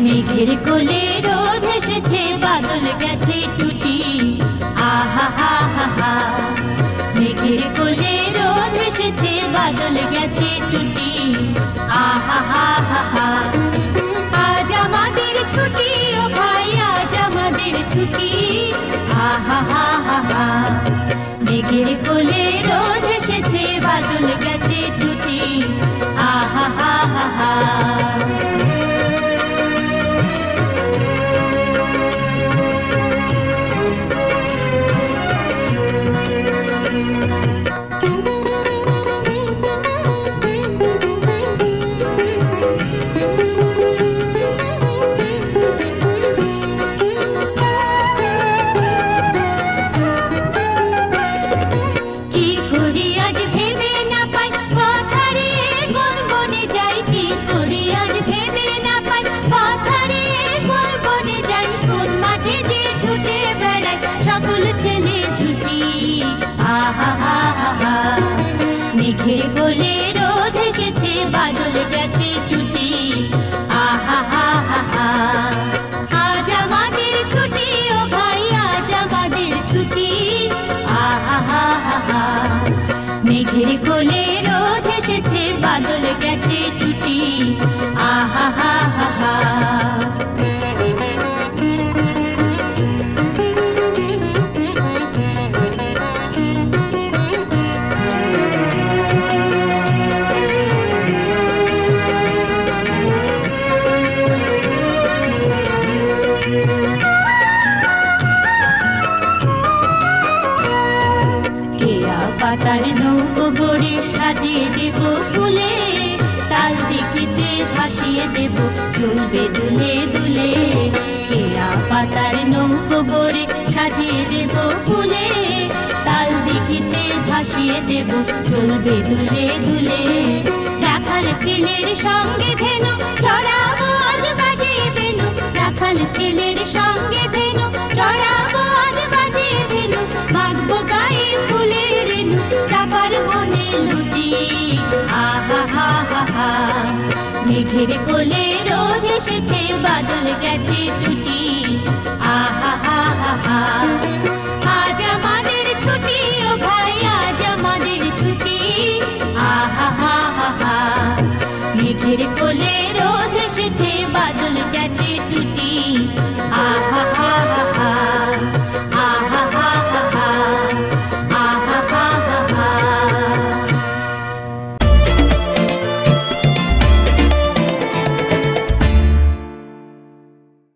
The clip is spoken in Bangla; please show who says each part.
Speaker 1: মেঘের কোলে রোদ এসেছে, বাদল গেছে টুটি। আহা হা হা হা। মেঘের কোলে রোদ এসেছে, বাদল গেছে টুটি। আহা হা হা হা। আজ আমাদের ছুটি, ও ভাই আজ আমাদের ছুটি। আহা হা হা হা। মেঘের কোলে রোদ এসেছে, বাদল গেছে টুটি। আহা হা হা হা। মেঘের কোলে রোদ এসেছে, বাদল গেছে টুটি। আহা হা হা হা। আজ আমাদের ছুটি, ও ভাই আজ আমাদের ছুটি। আহা হা হা হা। মেঘের কোলে রোদ এসেছে, বাদল গেছে টুটি। আহা হা হা হা। পাতার নৌকো গড়ে সাজিয়ে দেব ফুলে, তাল দিঘিতে ভাসিয়ে দেব চলবে দুলে দুলে। কেয়া পাতার নৌকো গড়ে সাজিয়ে দেব ফুলে, তাল দিঘিতে ভাসিয়ে দেব চলবে দুলে দুলে। রাখাল ছেলের সঙ্গে ধেনু চড়াবো আজ বাজিয়ে বেনু। রাখাল ছেলের সঙ্গে ধেনু চড়াবো আজ বাজিয়ে বেনু। মাখবো গায়ে ফুলের রেণু, চাপার বনে লুটি। আহা হা হা হা। মেঘের কোলে রোদ এসেছে, বাদল গেছে টুটি। আহা হা হা হা।